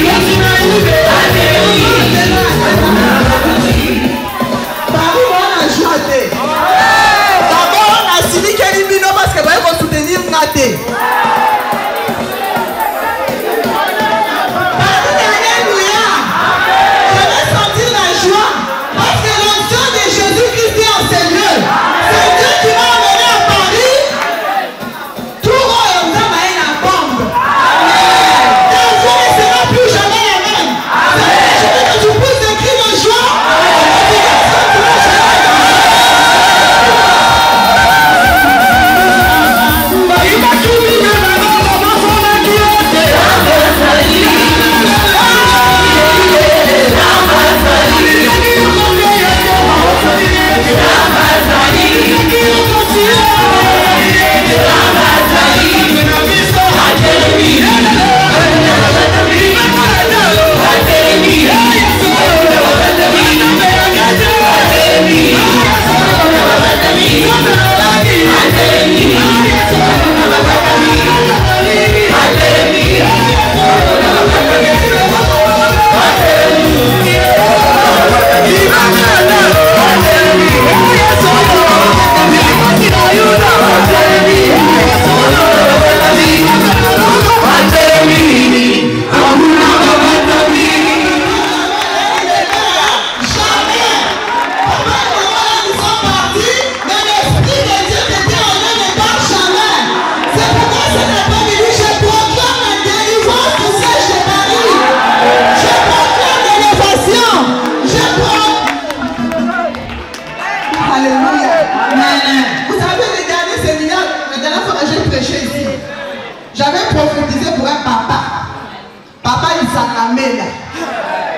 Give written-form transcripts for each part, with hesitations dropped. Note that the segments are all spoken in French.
Yes, raté.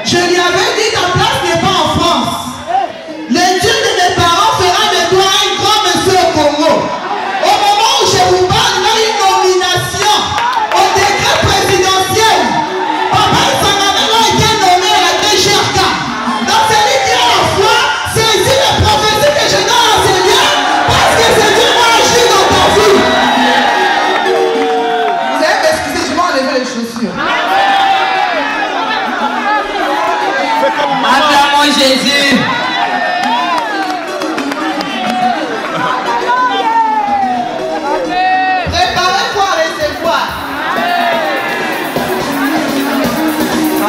Je lui avais dit ta place n'est pas en France. Le Dieu de mes parents fera de toi un grand monsieur au Congo. Au moment où je vous parle, il y a une nomination au décret présidentiel. Papa et sa maman ont été nommés à la DGRK. Donc celui qui a la foi saisit les prophéties que je donne à Seigneur parce que c'est Dieu qui agit dans ta vie. Vous allez m'excuser, je vais enlever les chaussures. Acclamons Jésus. Préparez-vous à recevoir.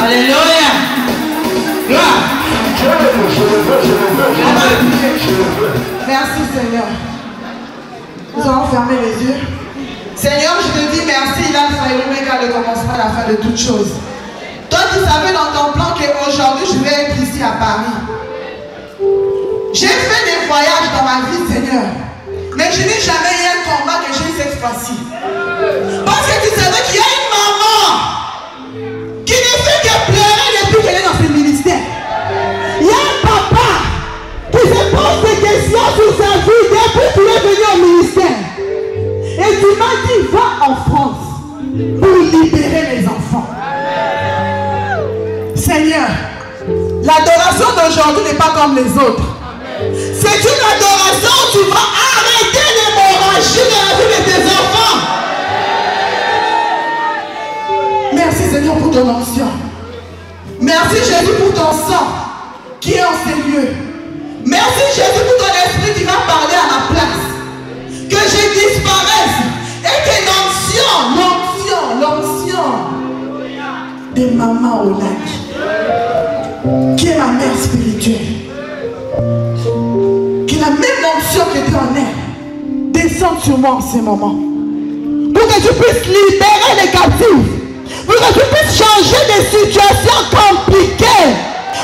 Alléluia. Gloire. Merci Seigneur. Nous allons fermer les yeux. Seigneur, je te dis merci, l'alpha et l'oméga, le commencement à la fin de toutes choses. Toi qui savais dans ton plan qu'aujourd'hui je vais être ici à Paris. J'ai fait des voyages dans ma vie, Seigneur. Mais je n'ai jamais eu un combat que j'ai eu cette fois-ci. Parce que tu savais qu'il y a une maman qui ne fait que pleurer depuis qu'elle est dans ce ministère. Il y a un papa qui se pose des questions sur sa vie depuis qu'il est venu au ministère. Et tu m'as dit, va en France pour libérer les enfants. Seigneur, l'adoration d'aujourd'hui n'est pas comme les autres. C'est une adoration où tu vas arrêter l'hémorragie de la vie de tes enfants. Merci Seigneur pour ton onction. Merci Jésus pour ton sang qui est en ces lieux. Merci Jésus pour ton esprit qui va parler à ma place. Que je disparaisse et que l'onction de maman au lac, qui est ma mère spirituelle, que la même onction que tu en es descende sur moi en ce moment, pour que tu puisses libérer les captifs, pour que tu puisses changer des situations compliquées,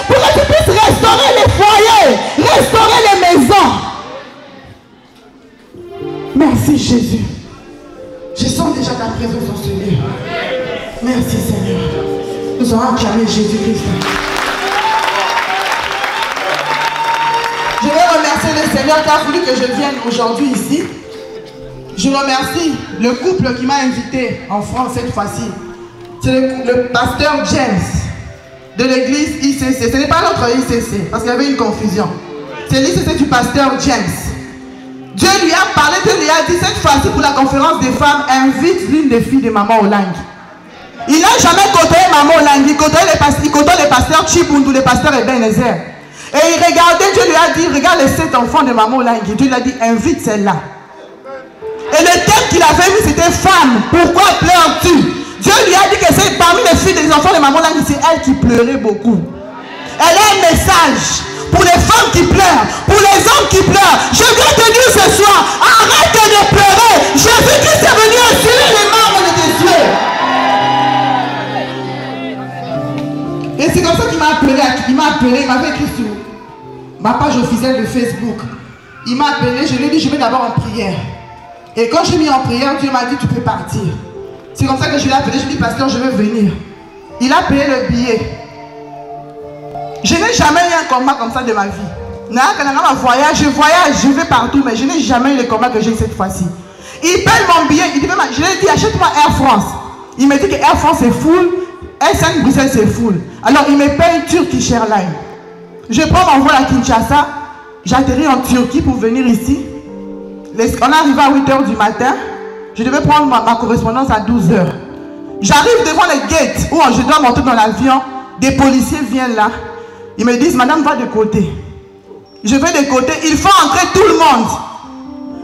pour que tu puisses restaurer les foyers, restaurer les maisons. Merci Jésus. Je sens déjà ta présence dans ce lieu. Merci Seigneur. Nous allons acclamer Jésus-Christ. Je vais remercier le Seigneur qui a voulu que je vienne aujourd'hui ici. Je remercie le couple qui m'a invité en France cette fois-ci. C'est le pasteur James de l'église ICC. Ce n'est pas notre ICC parce qu'il y avait une confusion. C'est l'ICC du pasteur James. Dieu lui a parlé, Dieu lui a dit cette fois-ci pour la conférence des femmes, invite l'une des filles de Maman Olang. Il n'a jamais côtoyé Maman Olang, il côtoie les pasteurs Chibundu, les pasteurs Ebenezer. Et il regardait, Dieu lui a dit, regarde les 7 enfants de Maman Olang. Dieu lui a dit, invite celle-là. Et le thème celle qu'il avait mis, c'était femme. Pourquoi pleures-tu? Dieu lui a dit que c'est parmi les filles des enfants de maman, c'est elle qui pleurait beaucoup. Elle a un message pour les femmes qui pleurent, pour les hommes qui pleurent. Je viens te dire ce soir, arrête de pleurer. Jésus-Christ est venu assurer les membres de tes yeux. Et c'est comme ça qu'il m'a appelé. Il m'avait écrit sur ma page officielle de Facebook. Il m'a appelé, je lui ai dit, je vais d'abord en prière. Et quand j'ai mis en prière, Dieu m'a dit, tu peux partir. C'est comme ça que je l'ai appelé, je lui ai dit, pasteur, je veux venir. Il a payé le billet. Je n'ai jamais eu un combat comme ça de ma vie. Je voyage, je vais partout, mais je n'ai jamais eu le combat que j'ai cette fois-ci. Il paye mon billet, je lui ai dit, achète-moi Air France. Il me dit que Air France est full, SN Bruxelles c'est full. Alors il me paye Turkish Airlines. Je prends mon vol à Kinshasa, j'atterris en Turquie pour venir ici. On est arrivé à 8 h du matin. Je devais prendre ma correspondance à 12 h. J'arrive devant les gates où je dois monter dans l'avion. Des policiers viennent là. Ils me disent, madame, va de côté. Je vais de côté. Il faut entrer tout le monde.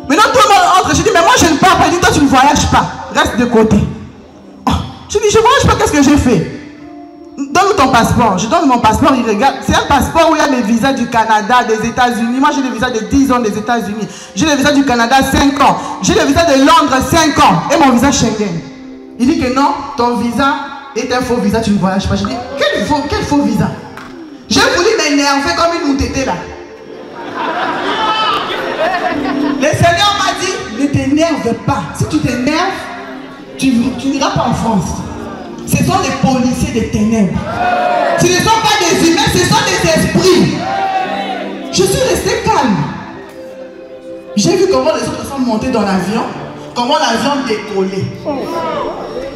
Maintenant, tout le monde entre. Je dis, mais moi, je ne pars pas. Il dit, toi, tu ne voyages pas. Reste de côté. Oh. Je dis, je ne voyage pas. Qu'est-ce que j'ai fait? Donne-moi ton passeport. Je donne mon passeport. Il regarde. C'est un passeport où il y a les visas du Canada, des États-Unis. Moi, j'ai le visa de 10 ans des États-Unis. J'ai le visa du Canada 5 ans. J'ai le visa de Londres 5 ans. Et mon visa Schengen. Il dit que non, ton visa est un faux visa. Tu ne voyages pas. Je dis, quel faux visa? J'ai voulu m'énerver comme une moutette là. Le Seigneur m'a dit, ne t'énerve pas. Si tu t'énerves, tu n'iras pas en France. Ce sont des policiers des ténèbres. Ce ne sont pas des humains, ce sont des esprits. Je suis resté calme. J'ai vu comment les autres sont montés dans l'avion, comment l'avion décollait.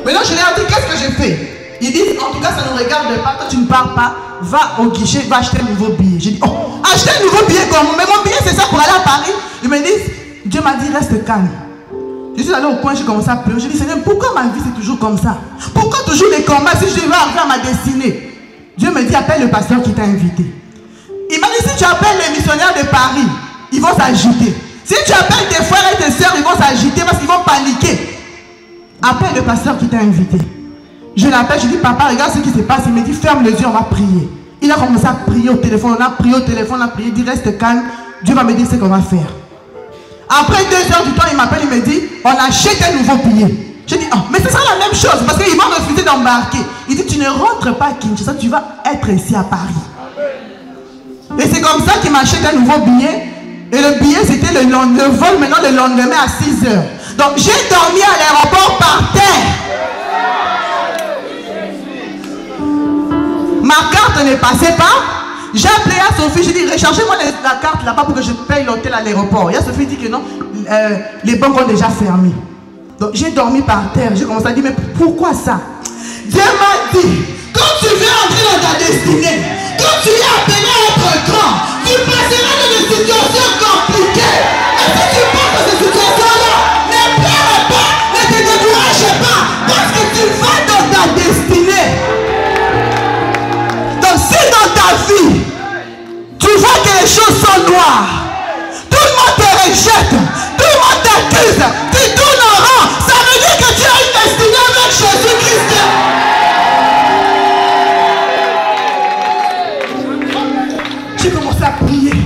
Maintenant, je leur ai dit, qu'est-ce que j'ai fait? Ils disent, en tout cas, ça ne regarde pas. Toi, tu ne pars pas. Va au guichet, va acheter un nouveau billet. J'ai dit, oh, acheter un nouveau billet comment? Mais mon billet, c'est ça pour aller à Paris. Ils me disent, Dieu m'a dit, reste calme. Je suis allé au coin, j'ai commencé à pleurer. J'ai dit, Seigneur, pourquoi ma vie c'est toujours comme ça? Pourquoi toujours les combats si je vais arriver à ma destinée? Dieu me dit, appelle le pasteur qui t'a invité. Il m'a dit, si tu appelles les missionnaires de Paris, ils vont s'agiter. Si tu appelles tes frères et tes soeurs, ils vont s'agiter parce qu'ils vont paniquer. Appelle le pasteur qui t'a invité. Je l'appelle, je dis, papa, regarde ce qui se passe. Il me dit, ferme les yeux, on va prier. Il a commencé à prier au téléphone, on a prié au téléphone, on a prié, il dit, reste calme, Dieu va me dire ce qu'on va faire. Après 2 heures du temps, il m'appelle, il me dit, on achète un nouveau billet. Je dis, oh, mais ce sera la même chose, parce qu'il m'a refusé d'embarquer. Il dit, tu ne rentres pas à Kinshasa, tu vas être ici à Paris. Et c'est comme ça qu'il m'achète un nouveau billet. Et le billet, c'était le vol maintenant le lendemain à 6 heures. Donc j'ai dormi à l'aéroport par terre. Ma carte ne passait pas. J'ai appelé à Sophie, j'ai dit, rechargez-moi la carte là-bas pour que je paye l'hôtel à l'aéroport. Et Sophie dit que non, les banques ont déjà fermé. Donc j'ai dormi par terre. J'ai commencé à dire, mais pourquoi ça? Dieu m'a dit, quand tu veux entrer dans ta destinée, quand tu es appelé à être grand, tu passeras dans des situations compliquées. Et si tu passes dans ces situations-là, ne pleure pas, ne te décourage pas, parce que tu vas dans ta destinée. Donc si dans ta vie, tu vois que les choses sont noires, tout le monde te rejette, tout le monde t'accuse, tu tournes en rond, ça veut dire que tu as une destinée avec Jésus-Christ. J'ai commencé à prier.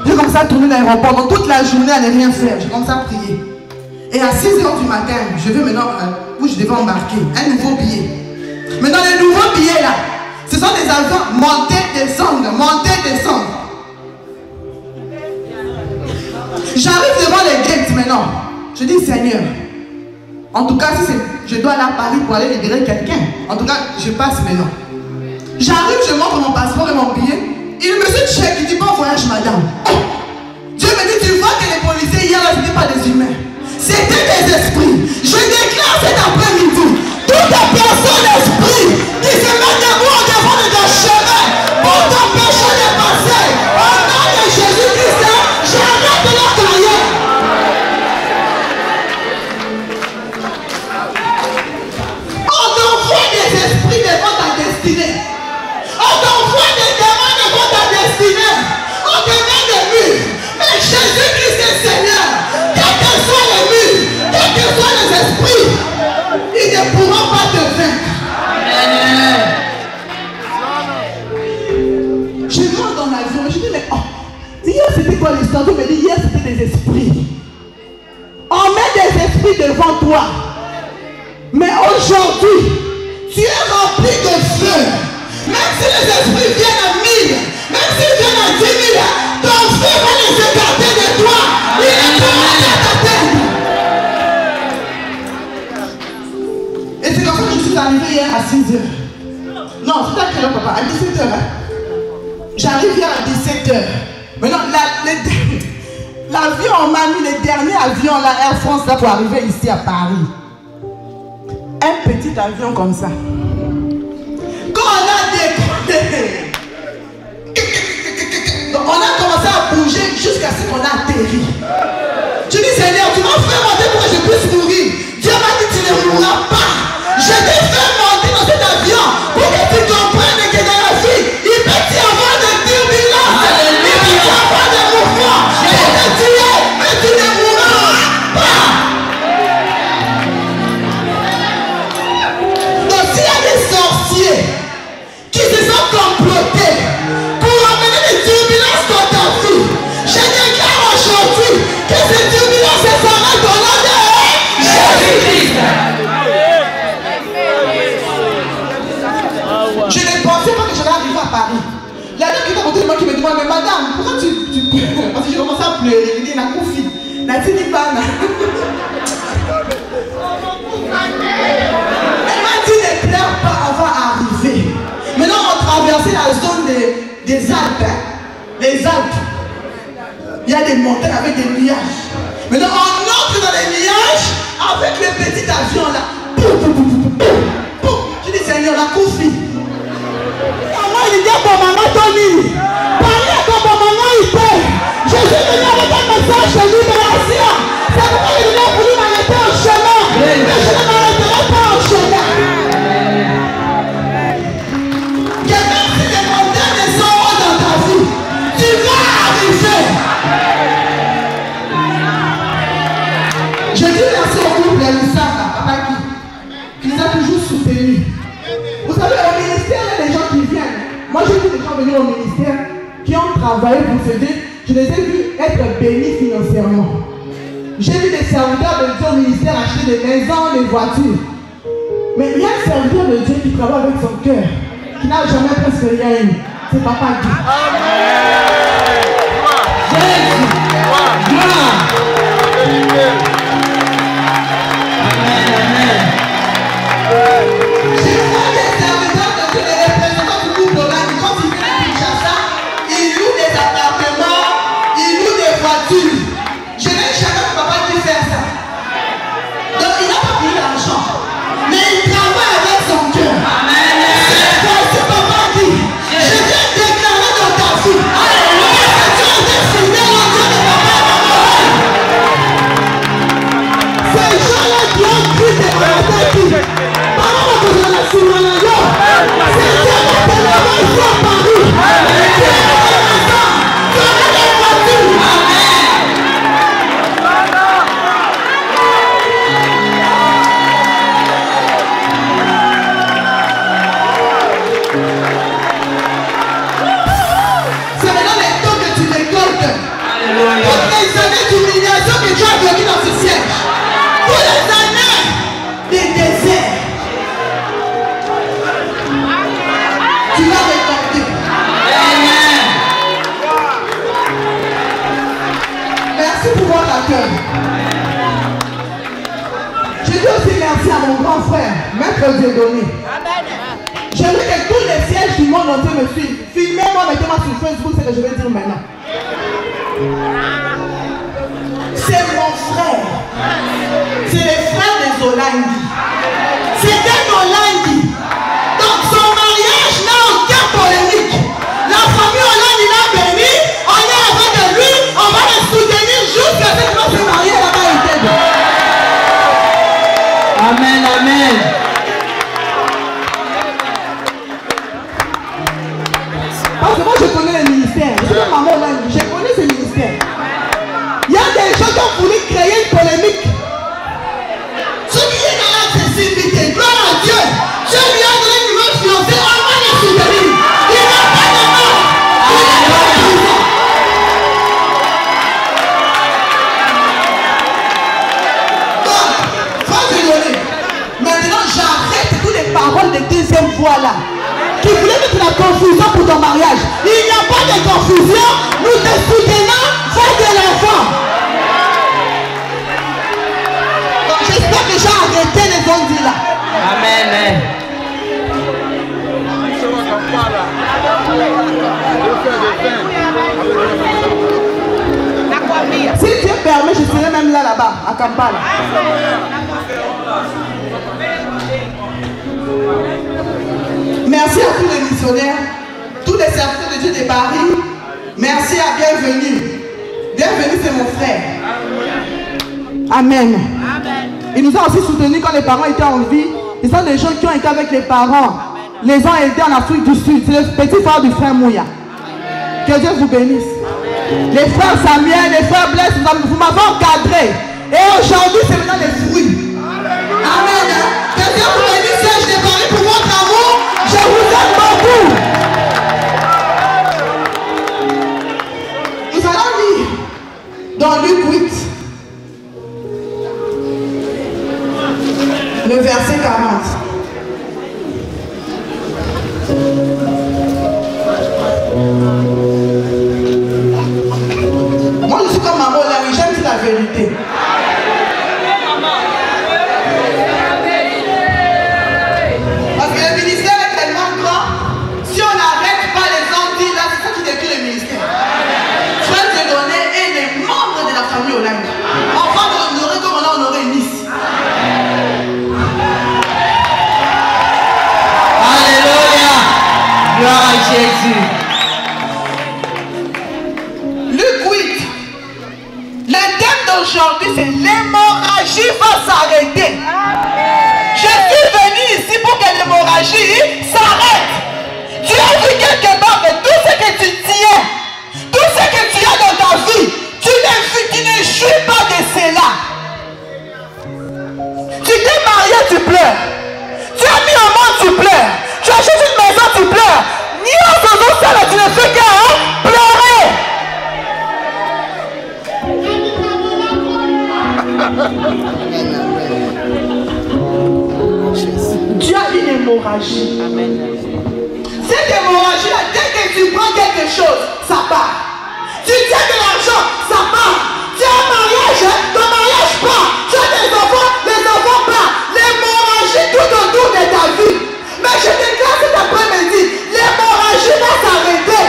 J'ai commencé à tourner l'aéroport. Donc toute la journée à ne rien faire. J'ai commencé à prier. Et à 6 h du matin, je vais maintenant où je devais embarquer un nouveau billet. Maintenant les nouveaux billets là, ce sont des avions monter, descendre, monter, descendre. J'arrive devant les gates maintenant. Je dis, Seigneur, en tout cas, si je dois aller à Paris pour aller libérer quelqu'un, en tout cas, je passe maintenant. J'arrive, je montre mon passeport et mon billet. Il me dit, check, il dit, bon voyage, madame. Oh. Dieu me dit, tu vois que les policiers hier, là, ce n'étaient pas des humains. C'était des esprits. Je déclare cet après-midi, toute personne d'esprit qui se met debout en devant de ton chemin pour t'empêcher de passer. Au nom de Jésus-Christ, j'arrête leur carrière. On t'envoie des esprits devant ta destinée. On t'envoie des démons devant ta destinée. On te met des murs. Mais Jésus-Christ est Seigneur. Quel que soit les murs, quel petit devant toi. Mais aujourd'hui, tu es rempli de feu. Même si les esprits viennent à 1000, même s'ils viennent à 10 000, ton feu va les écarter de toi. Il est commencé à t'atteindre. Et c'est comme ça que je suis arrivé hier à 6 h. Non, c'est à quelle heure, papa? À 17 h. Hein? J'arrive hier à 17 h. Maintenant, l'avion, on m'a mis les derniers avions, la Air France, là, pour arriver ici à Paris. Un petit avion comme ça. Quand on a décollé, on a commencé à bouger jusqu'à ce qu'on a atterri. Tu dis, Seigneur, tu m'as fait monter pour que je puisse mourir. Dieu m'a dit, tu ne mourras pas. Je t'ai fait monter dans cet avion pour que tu comprennes que dans la vie, il peut y avoir de turbulences, il peut y avoir de mouvements. Je te tuer, mais tu ne mourras pas. Donc s'il y a des sorciers qui se sont complotés pour amener des turbulences dans ta vie, je déclare aujourd'hui que ces turbulences s'arrêtent au nom de Jésus-Christ. Je ne pensais pas que j'allais arriver à Paris. Il y a quelqu'un qui est à côté de moi qui me demande, mais madame, pourquoi tu... Parce que j'ai commencé à pleurer. Il dit, la confie. La tini bana. Elle m'a dit, ne pleure pas, on va arriver. Maintenant, on traversait la zone des Alpes. Hein? Les Alpes. Il y a des montagnes avec des nuages. Maintenant, on entre dans les nuages avec le petit avion là. Je dis, Seigneur, la confie. Maman, il dit à ton maman, Tony, parlez à ton maman, il peut. Je suis venu avec un message de libération. C'est pourquoi il a voulu m'arrêter en chemin. Mais je ne m'arrêterai pas en chemin. Que même si les montagnes sont hautes dans ta vie, tu vas arriver. Je dis merci au couple de Lissaka, papa qui nous a toujours soutenus. Vous savez, au ministère, il y a des gens qui viennent. Moi, j'ai vu des gens venir au ministère qui ont travaillé pour s'aider. Je les ai vus être bénis financièrement. J'ai vu des serviteurs de Dieu au ministère acheter des maisons, des voitures. Mais il y a un serviteur de Dieu qui travaille avec son cœur, qui n'a jamais presque rien eu. C'est Papa Guy. Jésus. Gloire. Je dis aussi merci à mon grand frère, Maître Dieudonné. Je veux que tous les sièges du monde entier me suivent. Filmez-moi, mettez-moi sur Facebook, c'est ce que je vais dire maintenant. C'est mon frère. C'est les frères des Olandi. C'est un Olandi. Donc son mariage n'a aucun polémique. La famille Olandi l'a béni, on est avec lui, on va le soutenir jusqu'à ce qu'il va se marier là-bas. Amen, amen. Parce que moi je connais le ministère. Je suis maman Olandi, je connais ce ministère. Il y a des gens qui ont voulu créer une polémique. Ce qui est dans l'accessibilité, gloire à Dieu. Dieu lui a donné une numéro financier, on va le soutenir. Il n'a pas de mort. Il n'est pas de prison. Donc, voix-là, qui voulait mettre la confusion pour ton mariage. Il n'y a pas de confusion. Nous te soutenons, fais de l'enfant. Donc j'espère que j'ai arrêté les ondits là. Amen. Si Dieu permet, je serai même là-bas, à Kampala. Merci à tous les missionnaires, tous les serviteurs de Dieu de Paris. Merci à Bienvenue. Bienvenue, c'est mon frère. Amen. Il nous a aussi soutenus quand les parents étaient en vie. Ils sont des gens qui ont été avec les parents. Les ont aidés en Afrique du Sud. C'est le petit frère du frère Mouya. Que Dieu vous bénisse. Les frères Samuel, les frères Blaise, vous m'avez encadré. Et aujourd'hui, c'est maintenant les fruits. Amen. Que Dieu vous bénisse, Serge de Paris, pour votre amour. Je vous aime beaucoup. Nous allons lire dans Luc 8, le verset 40. Moi, je suis comme maman Larry, j'aime dire la vérité. Parce que le ministère est tellement grand, si on n'arrête pas les ondits là, c'est ça qui détruit le ministère. Frère Dieudonné et les membres de la famille Olanga. Enfin, de honorer comme on a honoré Nice. Alléluia. Gloire à Jésus. Luc 8. Le thème d'aujourd'hui, c'est l'hémorragie va s'arrêter. Je suis venu ici pour que l'hémorragie s'arrête. Tu as vu quelque part que tout ce que tu tiens, tout ce que tu as dans ta vie, tu ne jouis pas de cela. Tu t'es marié, tu pleures. Tu as mis au monde, tu pleures. Tu achètes une maison, tu pleures. Ni en faisant ça, tu ne fais qu'à pleurer. Tu as une hémorragie. Cette hémorragie-là, dès que tu prends quelque chose, ça part. Tu tiens de l'argent, ça part. Tu as un mariage, ton mariage part. Tu as des enfants, les enfants partent. L'hémorragie tout autour de ta vie. Mais je déclare cet après-midi, l'hémorragie va s'arrêter.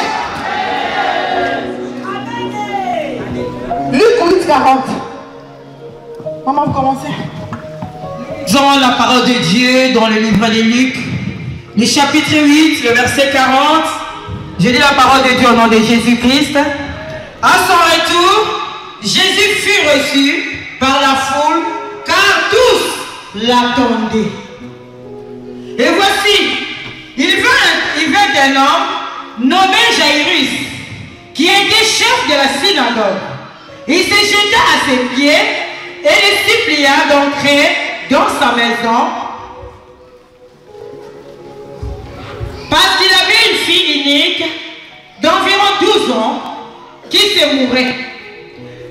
Luc 8:40. Maman, vous commencez. Dans la parole de Dieu, dans le livre de Luc, le chapitre 8, le verset 40, je lis la parole de Dieu au nom de Jésus-Christ. À son retour, Jésus fut reçu par la foule, car tous l'attendaient. Et voici, il vint un homme nommé Jairus, qui était chef de la synagogue. Il se jeta à ses pieds et le supplia d'entrer dans sa maison, parce qu'il avait une fille unique d'environ 12 ans qui se mourait.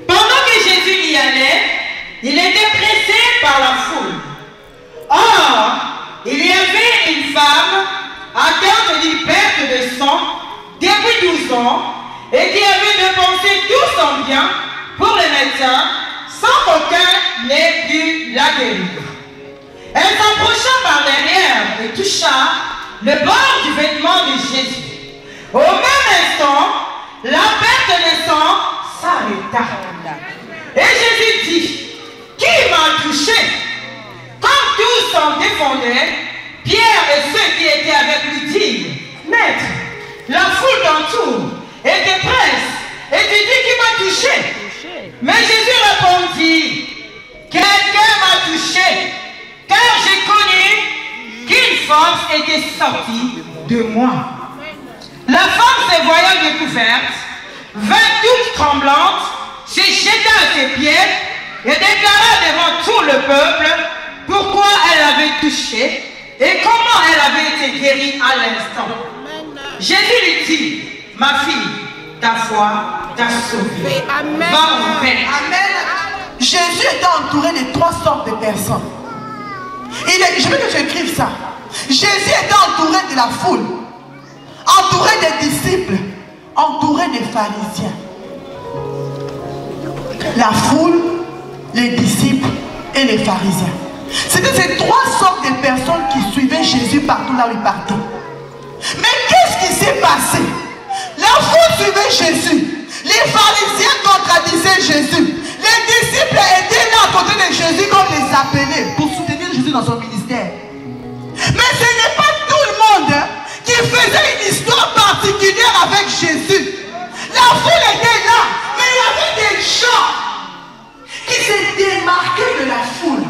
Pendant que Jésus y allait, il était pressé par la foule. Or, il y avait une femme atteinte d'une perte de sang depuis 12 ans et qui avait dépensé tout son bien pour les médecins sans qu'aucun n'ait pu la guérir. Elle s'approcha par derrière et toucha le bord du vêtement de Jésus. Au même instant, la perte de sang s'arrêta. Et Jésus dit, qui m'a touché? Comme tous s'en défendaient, Pierre et ceux qui étaient avec lui dirent, Maître, la foule t'entoure et te presse, et tu dis qui m'a touché? Mais Jésus répondit, quelqu'un m'a touché, car j'ai connu qu'une force était sortie de moi. La femme, se voyant découverte, vint toute tremblante, se jeta à ses pieds et déclara devant tout le peuple pourquoi elle avait touché et comment elle avait été guérie à l'instant. Jésus lui dit, ma fille, ta foi t'a sauvée. Amen. Va en paix. Amen. Jésus était entouré de 3 sortes de personnes. Je veux que tu écrives ça. Jésus était entouré de la foule, entouré des disciples, entouré des pharisiens. La foule, les disciples et les pharisiens. C'était ces trois sortes de personnes qui suivaient Jésus partout là où il partait. Mais qu'est-ce qui s'est passé? La foule suivait Jésus. Les pharisiens contradisaient Jésus. Les disciples étaient là à côté de Jésus comme les appelait pour soutenir Jésus dans son ministère. Mais ce n'est pas tout le monde qui faisait une histoire particulière avec Jésus. La foule était là, mais il y avait des gens qui se démarquaient de la foule.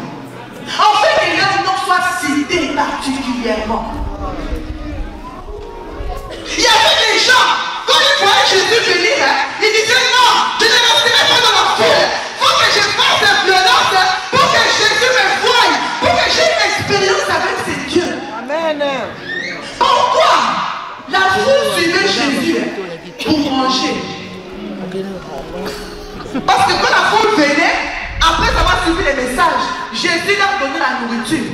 En fait, les noms soient cités particulièrement. Il y avait des gens, quand ils voyaient Jésus venir, ils disaient non, je ne resterai pas dans la foule. Il faut que je fasse la violence pour que Jésus me voie, pour que j'ai une expérience avec ces dieux. Amen. Pourquoi la foule suivait Jésus pour manger? Parce que quand la foule venait, après avoir suivi les messages, Jésus leur donnait la nourriture.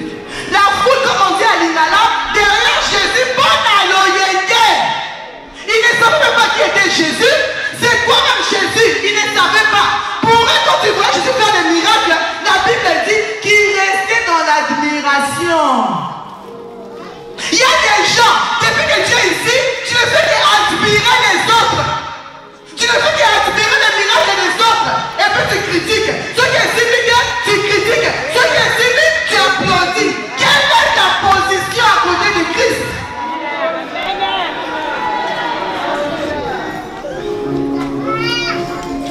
La foule, comme on dit à Lingala, derrière Jésus, bon à l'oyété. Il ne savait même pas qui était Jésus. C'est quoi même Jésus? Il ne savait pas. Pour eux, quand tu vois Jésus faire des miracles, la Bible dit qu'il restait dans l'admiration. Il y a des gens, depuis que tu es ici, tu ne fais qu'admirer les autres. Tu ne fais qu'admirer les miracles des autres. Et puis tu critiques. Ceux qui expliquent, tu critiques. Ceux qui expliquent, tu applaudis. Quelle est ta position à côté de Christ?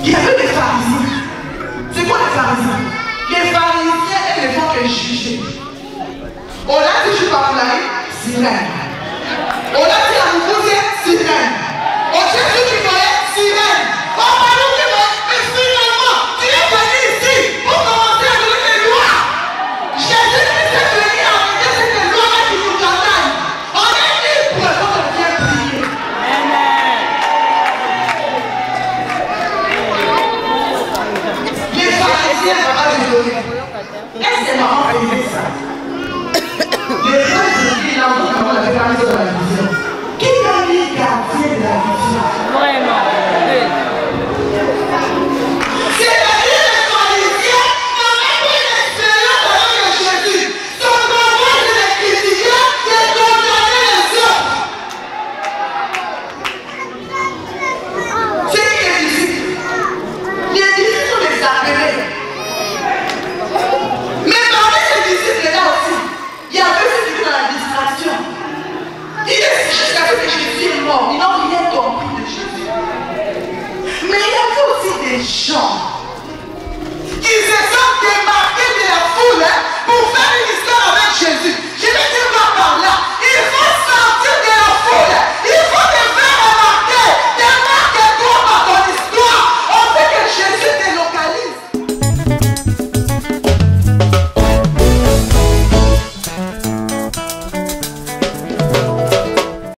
Il y avait des pharisiens. C'est quoi les pharisiens? Les pharisiens et les gens qui jugeaient. On a dit je suis pas plein, sirène. On a dit à vous sirène. On sait ce qui voyait, sirène. On m'a dit mais finalement, tu es venu ici pour commencer à donner des lois. Jésus est venu à donner cette loi-là qui nous condamne. On est libre quand on vient prier. Les pharisiens n'ont pas rigolé. Est-ce que c'est marrant de dire ça? Les gens disent là où on avait parlé de la vision. Qui a mis quartier de la vision? Vraiment. C'est-à-dire les pharisiens n'avaient pas une expérience avec Jésus. Son combat de les critiquer, c'est condamner les autres. C'est qui les disciples? Les disciples sont des appelés. Mais parmi ces disciples-là aussi, il y avait ceux qui étaient dans la distraction. Il est jusqu'à ce que Jésus est mort. Ils n'ont rien compris de Jésus. Mais il y avait aussi des gens